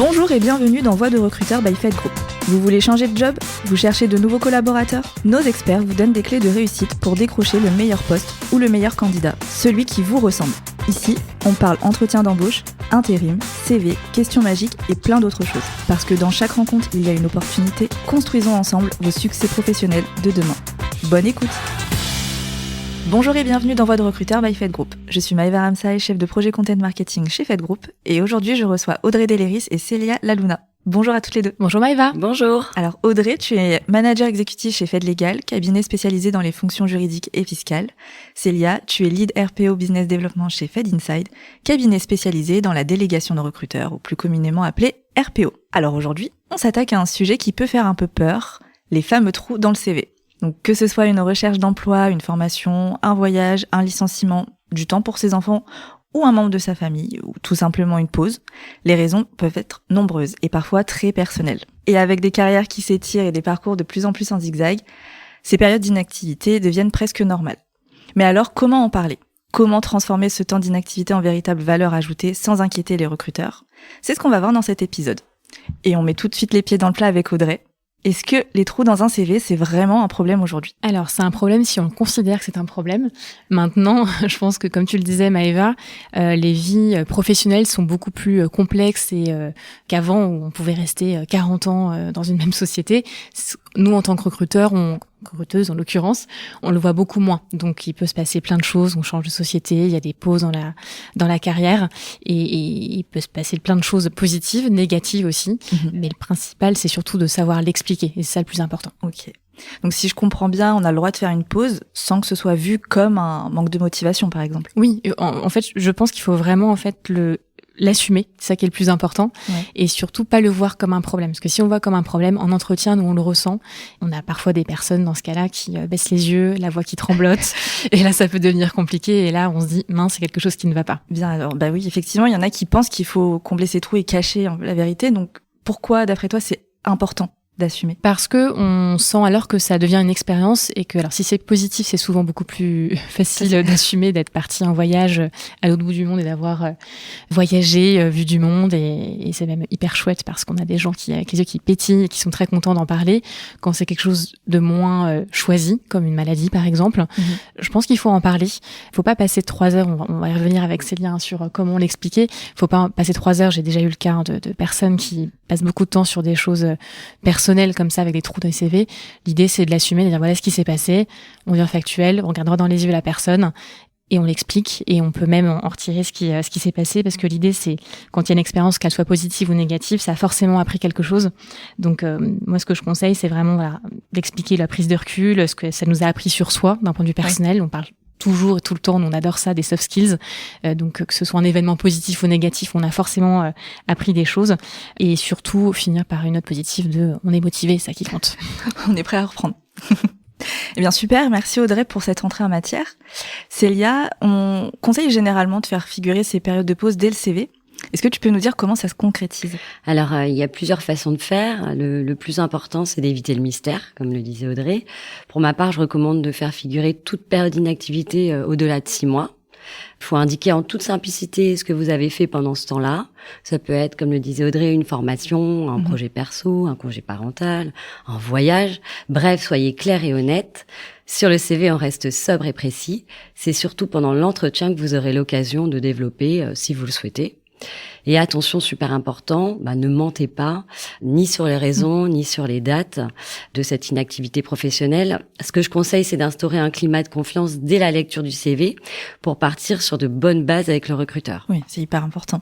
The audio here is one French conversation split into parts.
Bonjour et bienvenue dans Voix de recruteur by Fed Group. Vous voulez changer de job? Vous cherchez de nouveaux collaborateurs? Nos experts vous donnent des clés de réussite pour décrocher le meilleur poste ou le meilleur candidat, celui qui vous ressemble. Ici, on parle entretien d'embauche, intérim, CV, questions magiques et plein d'autres choses. Parce que dans chaque rencontre, il y a une opportunité. Construisons ensemble vos succès professionnels de demain. Bonne écoute! Bonjour et bienvenue dans Voix de recruteur by Fed Group. Je suis Maëva Ramsaï, chef de projet content marketing chez Fed Group, et aujourd'hui je reçois Audrey Deléris et Célia Laluna. Bonjour à toutes les deux. Bonjour Maëva. Bonjour. Alors Audrey, tu es manager exécutif chez Fed Legal, cabinet spécialisé dans les fonctions juridiques et fiscales. Célia, tu es lead RPO Business Development chez Fed Inside, cabinet spécialisé dans la délégation de recruteurs, ou plus communément appelé RPO. Alors aujourd'hui, on s'attaque à un sujet qui peut faire un peu peur, les fameux trous dans le CV. Donc que ce soit une recherche d'emploi, une formation, un voyage, un licenciement, du temps pour ses enfants ou un membre de sa famille, ou tout simplement une pause, les raisons peuvent être nombreuses et parfois très personnelles. Et avec des carrières qui s'étirent et des parcours de plus en plus en zigzag, ces périodes d'inactivité deviennent presque normales. Mais alors comment en parler ? Comment transformer ce temps d'inactivité en véritable valeur ajoutée sans inquiéter les recruteurs ? C'est ce qu'on va voir dans cet épisode. Et on met tout de suite les pieds dans le plat avec Audrey. Est-ce que les trous dans un CV, c'est vraiment un problème aujourd'hui ? Alors, c'est un problème si on considère que c'est un problème. Maintenant, je pense que, comme tu le disais, Maëva, les vies professionnelles sont beaucoup plus complexes et qu'avant, où on pouvait rester 40 ans dans une même société. Nous, en tant que recruteurs, recruteuse en l'occurrence, on le voit beaucoup moins. Donc il peut se passer plein de choses, on change de société, il y a des pauses dans la carrière et il peut se passer plein de choses positives, négatives aussi. Mais le principal, c'est surtout de savoir l'expliquer et c'est ça le plus important. Ok. Donc si je comprends bien, on a le droit de faire une pause sans que ce soit vu comme un manque de motivation, par exemple. Oui, en fait, je pense qu'il faut vraiment l'assumer, c'est ça qui est le plus important, et surtout pas le voir comme un problème. Parce que si on le voit comme un problème, en entretien, nous on le ressent. On a parfois des personnes dans ce cas-là qui baissent les yeux, la voix qui tremblote, et là ça peut devenir compliqué, et là on se dit, mince, c'est quelque chose qui ne va pas. Bien alors, bah oui, effectivement, il y en a qui pensent qu'il faut combler ces trous et cacher la vérité, donc pourquoi, d'après toi, c'est important d'assumer? Parce que on sent alors que ça devient une expérience et que, alors si c'est positif, c'est souvent beaucoup plus facile d'assumer d'être parti en voyage à l'autre bout du monde et d'avoir voyagé, vu du monde et c'est même hyper chouette parce qu'on a des gens qui, avec les yeux qui pétillent et qui sont très contents d'en parler. Quand c'est quelque chose de moins choisi, comme une maladie par exemple, je pense qu'il faut en parler. Il faut pas passer 3 heures, on va y revenir avec Célia sur comment l'expliquer. Il faut pas passer 3 heures, j'ai déjà eu le cas de personnes qui passent beaucoup de temps sur des choses personnelles comme ça avec des trous dans les CV. L'idée c'est de l'assumer, de dire voilà ce qui s'est passé, on vient factuel, on regarde droit dans les yeux la personne et on l'explique et on peut même en retirer ce qui s'est passé parce que l'idée c'est quand il y a une expérience, qu'elle soit positive ou négative, ça a forcément appris quelque chose. Donc moi ce que je conseille c'est vraiment d'expliquer la prise de recul, ce que ça nous a appris sur soi d'un point de vue personnel. On parle toujours et tout le temps, on adore ça, des soft skills. Donc que ce soit un événement positif ou négatif, on a forcément appris des choses. Et surtout, finir par une note positive de « on est motivé », ça qui compte. On est prêt à reprendre. Eh bien super, merci Audrey pour cette entrée en matière. Célia, on conseille généralement de faire figurer ces périodes de pause dès le CV. Est-ce que tu peux nous dire comment ça se concrétise ? Alors, il y a plusieurs façons de faire. Le plus important, c'est d'éviter le mystère, comme le disait Audrey. Pour ma part, je recommande de faire figurer toute période d'inactivité au-delà de 6 mois. Il faut indiquer en toute simplicité ce que vous avez fait pendant ce temps-là. Ça peut être, comme le disait Audrey, une formation, un projet perso, un congé parental, un voyage. Bref, soyez clair et honnête. Sur le CV, on reste sobre et précis. C'est surtout pendant l'entretien que vous aurez l'occasion de développer, si vous le souhaitez. Et attention, super important, ne mentez pas, ni sur les raisons, ni sur les dates de cette inactivité professionnelle. Ce que je conseille, c'est d'instaurer un climat de confiance dès la lecture du CV pour partir sur de bonnes bases avec le recruteur. Oui, c'est hyper important.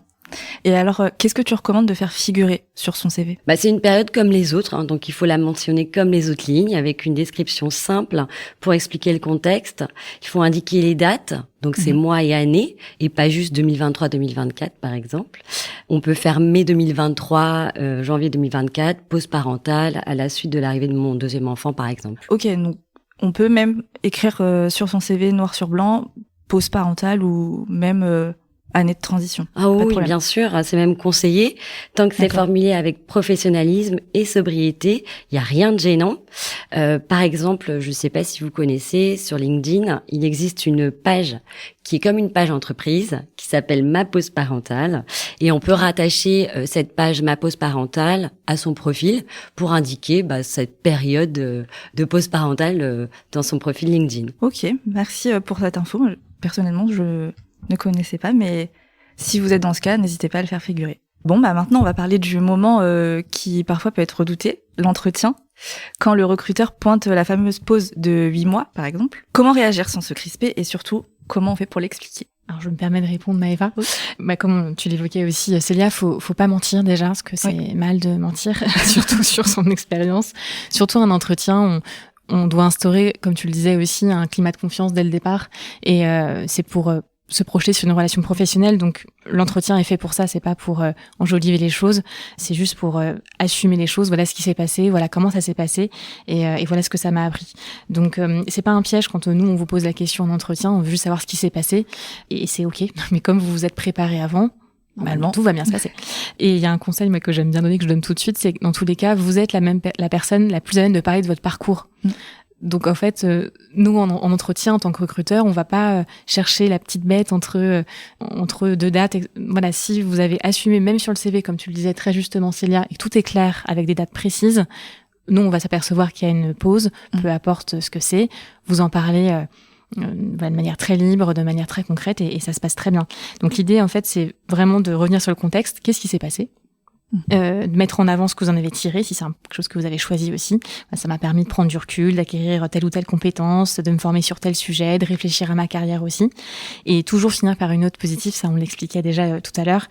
Et alors, qu'est-ce que tu recommandes de faire figurer sur son CV ? C'est une période comme les autres, donc il faut la mentionner comme les autres lignes, avec une description simple pour expliquer le contexte. Il faut indiquer les dates, donc c'est mois et années, et pas juste 2023-2024 par exemple. On peut faire mai 2023, janvier 2024, pause parentale à la suite de l'arrivée de mon 2e enfant par exemple. Ok, donc on peut même écrire sur son CV noir sur blanc, pause parentale ou même... année de transition. Ah oui, bien sûr, c'est même conseillé. Tant que c'est formulé avec professionnalisme et sobriété, il n'y a rien de gênant. Par exemple, je ne sais pas si vous connaissez, sur LinkedIn, il existe une page qui est comme une page entreprise, qui s'appelle Ma pause parentale. Et on peut rattacher cette page Ma pause parentale à son profil pour indiquer cette période de pause parentale dans son profil LinkedIn. Ok, merci pour cette info. Personnellement, je ne connaissais pas, mais si vous êtes dans ce cas, n'hésitez pas à le faire figurer. Bon, maintenant, on va parler du moment qui parfois peut être redouté, l'entretien. Quand le recruteur pointe la fameuse pause de 8 mois, par exemple, comment réagir sans se crisper et surtout, comment on fait pour l'expliquer? Alors, je me permets de répondre, Maëva. Oui. Comme tu l'évoquais aussi, Célia, faut pas mentir déjà, parce que c'est mal de mentir, surtout sur son expérience. Surtout un entretien, on doit instaurer, comme tu le disais aussi, un climat de confiance dès le départ. Et c'est pour se projeter sur une relation professionnelle. Donc, l'entretien est fait pour ça. C'est pas pour enjoliver les choses. C'est juste pour assumer les choses. Voilà ce qui s'est passé. Voilà comment ça s'est passé. Et voilà ce que ça m'a appris. Donc, c'est pas un piège quand nous, on vous pose la question en entretien. On veut juste savoir ce qui s'est passé. Et c'est OK. Mais comme vous vous êtes préparé avant, normalement, tout va bien se passer. Et il y a un conseil que j'aime bien donner, que je donne tout de suite, c'est que dans tous les cas, vous êtes la personne la plus à même de parler de votre parcours. Donc en fait, nous en entretien en tant que recruteur, on va pas chercher la petite bête entre deux dates. Voilà, si vous avez assumé, même sur le CV, comme tu le disais très justement, Célia, et que tout est clair avec des dates précises, nous on va s'apercevoir qu'il y a une pause, peu importe ce que c'est. Vous en parlez de manière très libre, de manière très concrète, et ça se passe très bien. Donc l'idée en fait, c'est vraiment de revenir sur le contexte. Qu'est-ce qui s'est passé? De mettre en avant ce que vous en avez tiré, si c'est quelque chose que vous avez choisi aussi. Ça m'a permis de prendre du recul, d'acquérir telle ou telle compétence, de me former sur tel sujet, de réfléchir à ma carrière aussi. Et toujours finir par une note positive, ça on l'expliquait déjà tout à l'heure,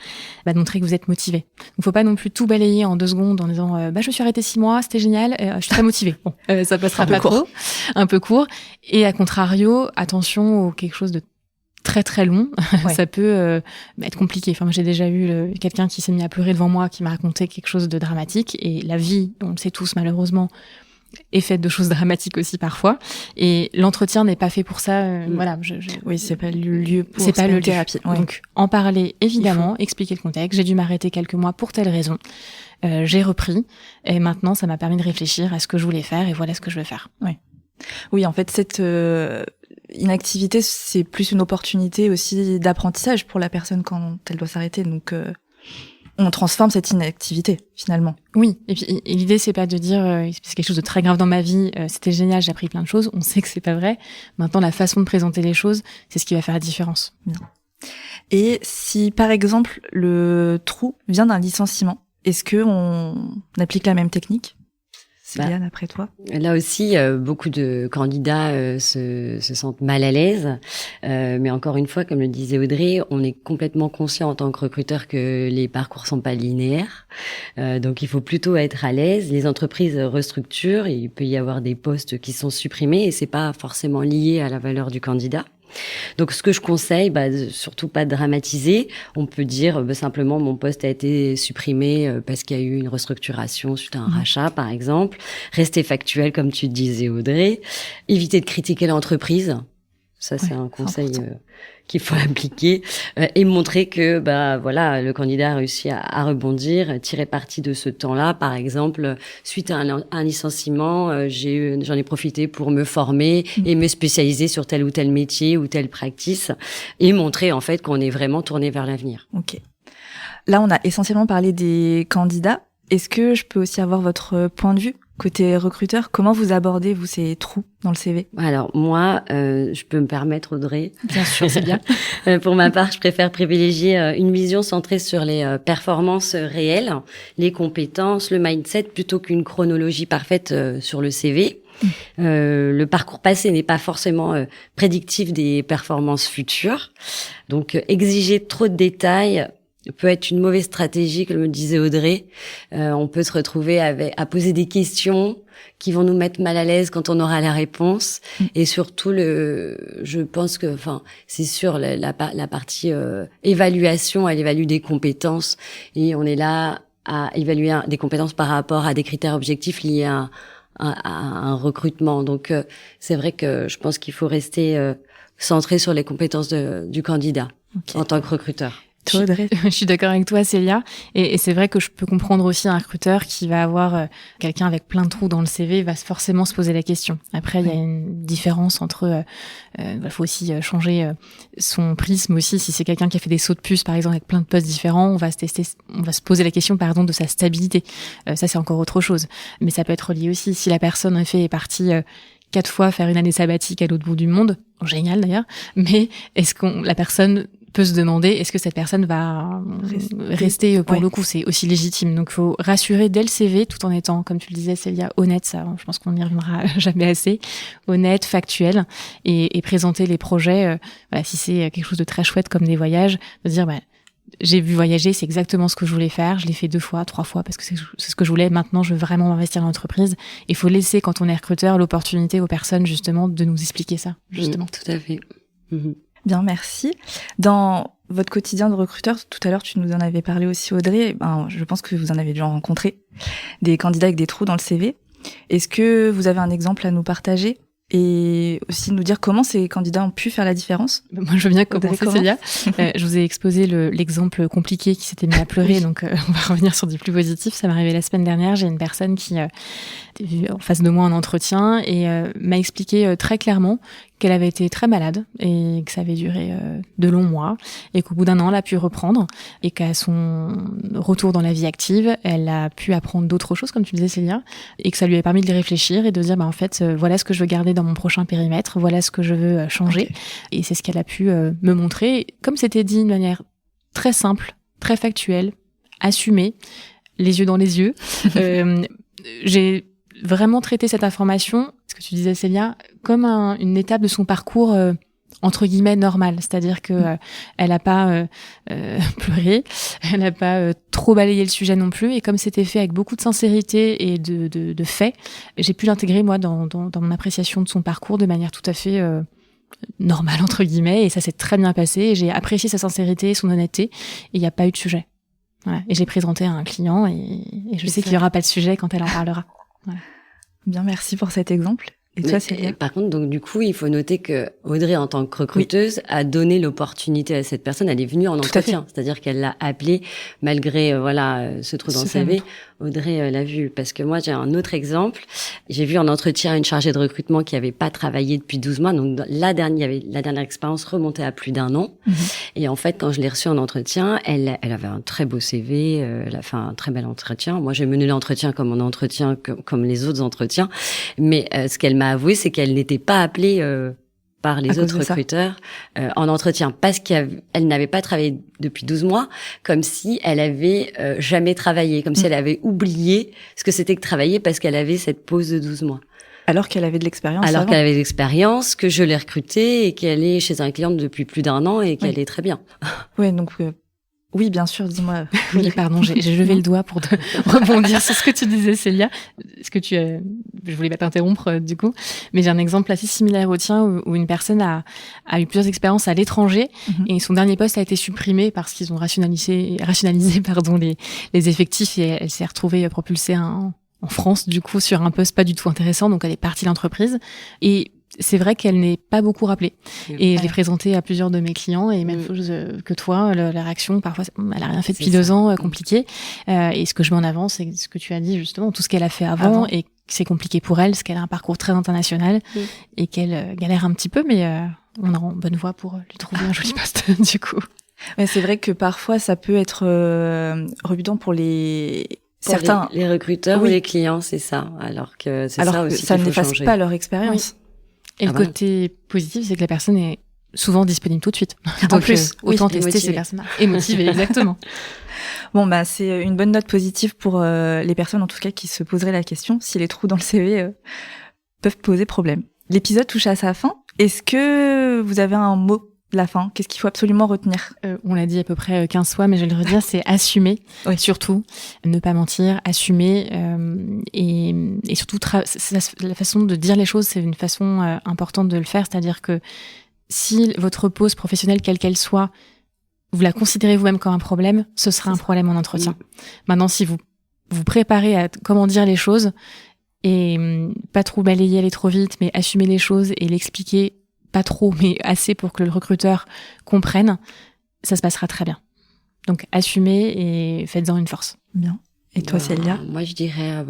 de montrer que vous êtes motivé. Donc faut pas non plus tout balayer en 2 secondes en disant je me suis arrêtée 6 mois, c'était génial, je suis très motivée. Bon, ça passera pas trop, un peu court. Et à contrario, attention au quelque chose de très très long, ça peut être compliqué. Enfin, moi, j'ai déjà eu quelqu'un qui s'est mis à pleurer devant moi, qui m'a raconté quelque chose de dramatique. Et la vie, on le sait tous malheureusement, est faite de choses dramatiques aussi parfois. Et l'entretien n'est pas fait pour ça. Voilà. Oui, c'est pas le lieu pour. C'est pas le thérapie. Ouais. Donc, en parler évidemment, expliquer le contexte. J'ai dû m'arrêter quelques mois pour telle raison. J'ai repris et maintenant, ça m'a permis de réfléchir à ce que je voulais faire et voilà ce que je veux faire. Oui, en fait, cette inactivité, c'est plus une opportunité aussi d'apprentissage pour la personne quand elle doit s'arrêter. Donc, on transforme cette inactivité, finalement. Oui, et puis l'idée, c'est pas de dire c'est quelque chose de très grave dans ma vie, c'était génial, j'ai appris plein de choses. On sait que c'est pas vrai. Maintenant, la façon de présenter les choses, c'est ce qui va faire la différence. Bien. Et si, par exemple, le trou vient d'un licenciement, est-ce que on applique la même technique ? Célia, d'après toi? Là aussi, beaucoup de candidats se sentent mal à l'aise. Mais encore une fois, comme le disait Audrey, on est complètement conscient en tant que recruteur que les parcours sont pas linéaires. Donc, il faut plutôt être à l'aise. Les entreprises restructurent. Il peut y avoir des postes qui sont supprimés et c'est pas forcément lié à la valeur du candidat. Donc, ce que je conseille, surtout pas de dramatiser. On peut dire simplement mon poste a été supprimé parce qu'il y a eu une restructuration suite à un rachat, par exemple. Rester factuel, comme tu disais, Audrey. Éviter de critiquer l'entreprise. Ça, c'est un conseil qu'il faut appliquer et montrer que voilà, le candidat a réussi à rebondir, tirer parti de ce temps-là. Par exemple, suite à un licenciement, j'en ai profité pour me former et me spécialiser sur tel ou tel métier ou telle practice et montrer en fait qu'on est vraiment tourné vers l'avenir. Ok. Là, on a essentiellement parlé des candidats. Est-ce que je peux aussi avoir votre point de vue côté recruteur? Comment vous abordez, vous, ces trous dans le CV? Alors, moi, je peux me permettre, Audrey. Bien sûr, c'est bien. Pour ma part, je préfère privilégier une vision centrée sur les performances réelles, les compétences, le mindset, plutôt qu'une chronologie parfaite sur le CV. Le parcours passé n'est pas forcément prédictif des performances futures. Donc, exiger trop de détails peut être une mauvaise stratégie, comme le disait Audrey. On peut se retrouver à poser des questions qui vont nous mettre mal à l'aise quand on aura la réponse. Et surtout, je pense que, c'est sûr, la partie évaluation, elle évalue des compétences. Et on est là à évaluer des compétences par rapport à des critères objectifs liés à un recrutement. Donc, c'est vrai que je pense qu'il faut rester centré sur les compétences du candidat en tant que recruteur. Toi, Audrey? Je suis d'accord avec toi, Célia. Et c'est vrai que je peux comprendre aussi un recruteur qui va avoir quelqu'un avec plein de trous dans le CV, va forcément se poser la question. Après, il y a une différence entre... Il faut aussi changer son prisme aussi. Si c'est quelqu'un qui a fait des sauts de puce, par exemple, avec plein de postes différents, on va se poser la question, pardon, de sa stabilité. Ça, c'est encore autre chose. Mais ça peut être lié aussi. Si la personne, en effet, est partie 4 fois faire une année sabbatique à l'autre bout du monde, génial d'ailleurs, mais est-ce que la personne peut se demander est-ce que cette personne va rester pour le coup, c'est aussi légitime. Donc, il faut rassurer dès le CV tout en étant, comme tu le disais, Célia, honnête, ça, je pense qu'on n'y reviendra jamais assez, honnête, factuel, et présenter les projets, voilà, si c'est quelque chose de très chouette comme des voyages, de dire, j'ai vu voyager, c'est exactement ce que je voulais faire, je l'ai fait 2 fois, 3 fois, parce que c'est ce que je voulais, maintenant je veux vraiment m'investir dans l'entreprise. Il faut laisser, quand on est recruteur, l'opportunité aux personnes, justement, de nous expliquer ça, justement. Tout à fait. Bien, merci. Dans votre quotidien de recruteur, tout à l'heure, tu nous en avais parlé aussi, Audrey. Je pense que vous en avez déjà rencontré des candidats avec des trous dans le CV. Est-ce que vous avez un exemple à nous partager et aussi nous dire comment ces candidats ont pu faire la différence? Moi, je veux bien commencer, Célia. Je vous ai exposé l'exemple compliqué qui s'était mis à pleurer, donc on va revenir sur du plus positif. Ça m'est arrivé la semaine dernière. J'ai une personne qui était en face de moi en entretien et m'a expliqué très clairement qu'elle avait été très malade et que ça avait duré de longs mois et qu'au bout d'1 an, elle a pu reprendre et qu'à son retour dans la vie active, elle a pu apprendre d'autres choses, comme tu disais, Célia, et que ça lui a permis de réfléchir et de dire, en fait, voilà ce que je veux garder dans mon prochain périmètre, voilà ce que je veux changer. Okay. Et c'est ce qu'elle a pu me montrer. Comme c'était dit de manière très simple, très factuelle, assumée, les yeux dans les yeux, j'ai vraiment traité cette information, ce que tu disais, Célia, comme une étape de son parcours entre guillemets normal, c'est-à-dire que elle a pas pleuré, elle a pas trop balayé le sujet non plus, et comme c'était fait avec beaucoup de sincérité et de faits, j'ai pu l'intégrer moi dans mon appréciation de son parcours de manière tout à fait normale entre guillemets, et ça s'est très bien passé. Et j'ai apprécié sa sincérité, son honnêteté, et il n'y a pas eu de sujet. Voilà. Et j'ai présenté à un client, et je sais qu'il y aura pas de sujet quand elle en parlera. Voilà. Bien, merci pour cet exemple. Et toi, Célia? Par contre, donc du coup, il faut noter que Audrey, en tant que recruteuse, a donné l'opportunité à cette personne. Elle est venue en entretien, c'est-à-dire qu'elle l'a appelée malgré ce trou dans le CV. Audrey l'a vu, parce que moi j'ai un autre exemple. J'ai vu en entretien une chargée de recrutement qui avait pas travaillé depuis 12 mois, donc la dernière expérience remontait à plus d'1 an. Et en fait, quand je l'ai reçue en entretien, elle avait un très beau CV, elle a fait un très bel entretien. Moi, j'ai mené l'entretien comme un entretien comme les autres entretiens, mais ce qu'elle m'a avoué, c'est qu'elle n'était pas appelée par les autres recruteurs en entretien, parce qu'elle n'avait pas travaillé depuis 12 mois, comme si elle avait jamais travaillé, comme si elle avait oublié ce que c'était que travailler, parce qu'elle avait cette pause de 12 mois. Alors qu'elle avait de l'expérience. Alors qu'elle avait de l'expérience, que je l'ai recrutée et qu'elle est chez un client depuis plus d'1 an et qu'elle est très bien. Oui, donc oui, bien sûr, dis-moi. Oui, pardon, j'ai levé le doigt pour rebondir sur ce que tu disais, Célia. Je voulais pas t'interrompre, du coup, mais j'ai un exemple assez similaire au tien où une personne a eu plusieurs expériences à l'étranger et son dernier poste a été supprimé parce qu'ils ont rationalisé les effectifs, et elle s'est retrouvée propulsée en France, du coup, sur un poste pas du tout intéressant, donc elle est partie de l'entreprise. Et c'est vrai qu'elle n'est pas beaucoup rappelée. Et je l'ai présentée à plusieurs de mes clients, et même chose que toi, la réaction, parfois, elle a rien fait depuis 2 ans, compliqué. Et ce que je mets en avant, c'est ce que tu as dit, justement, tout ce qu'elle a fait avant. Et c'est compliqué pour elle, parce qu'elle a un parcours très international, et qu'elle galère un petit peu, mais on est en bonne voie pour lui trouver un joli poste, du coup. Ouais, c'est vrai que parfois, ça peut être rebutant pour certains les recruteurs ou les clients, c'est ça. Alors que c'est ça aussi qu'il faut changer. Ça n'efface pas leur expérience. Oui. Et le côté positif, c'est que la personne est souvent disponible tout de suite. Donc, en plus, autant tester ces personnes-là. Et motivée, exactement. Bon, c'est une bonne note positive pour les personnes, en tout cas, qui se poseraient la question si les trous dans le CV peuvent poser problème. L'épisode touche à sa fin. Est-ce que vous avez un mot de la fin? Qu'est-ce qu'il faut absolument retenir? On l'a dit à peu près 15 fois, mais je vais le redire, c'est assumer, surtout. Ne pas mentir, assumer, et surtout, la façon de dire les choses, c'est une façon importante de le faire, c'est-à-dire que si votre pause professionnelle, quelle qu'elle soit, vous la considérez vous-même comme un problème, ce sera un problème en entretien. Maintenant, si vous préparez à comment dire les choses, et pas trop balayer, aller trop vite, mais assumer les choses et l'expliquer, pas trop, mais assez pour que le recruteur comprenne, ça se passera très bien. Donc assumez et faites-en une force. Bien. Et toi, Célia? Moi, je dirais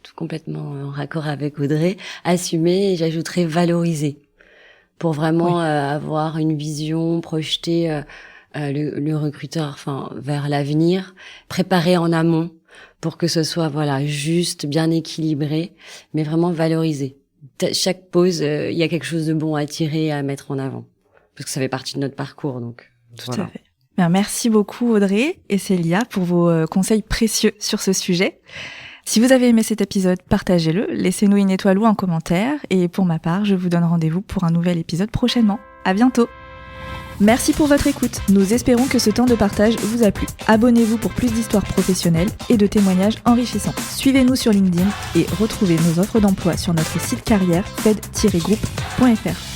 tout complètement en raccord avec Audrey, assumer et j'ajouterais valoriser pour vraiment avoir une vision, projeter le recruteur vers l'avenir, préparer en amont pour que ce soit juste, bien équilibré, mais vraiment valoriser. Chaque pause, il y a quelque chose de bon à tirer et à mettre en avant parce que ça fait partie de notre parcours. Donc tout à fait. Bien, merci beaucoup Audrey et Célia pour vos conseils précieux sur ce sujet. Si vous avez aimé cet épisode, partagez-le, laissez-nous une étoile ou un commentaire et pour ma part, je vous donne rendez-vous pour un nouvel épisode prochainement. À bientôt. Merci pour votre écoute. Nous espérons que ce temps de partage vous a plu. Abonnez-vous pour plus d'histoires professionnelles et de témoignages enrichissants. Suivez-nous sur LinkedIn et retrouvez nos offres d'emploi sur notre site carrière fed-group.fr.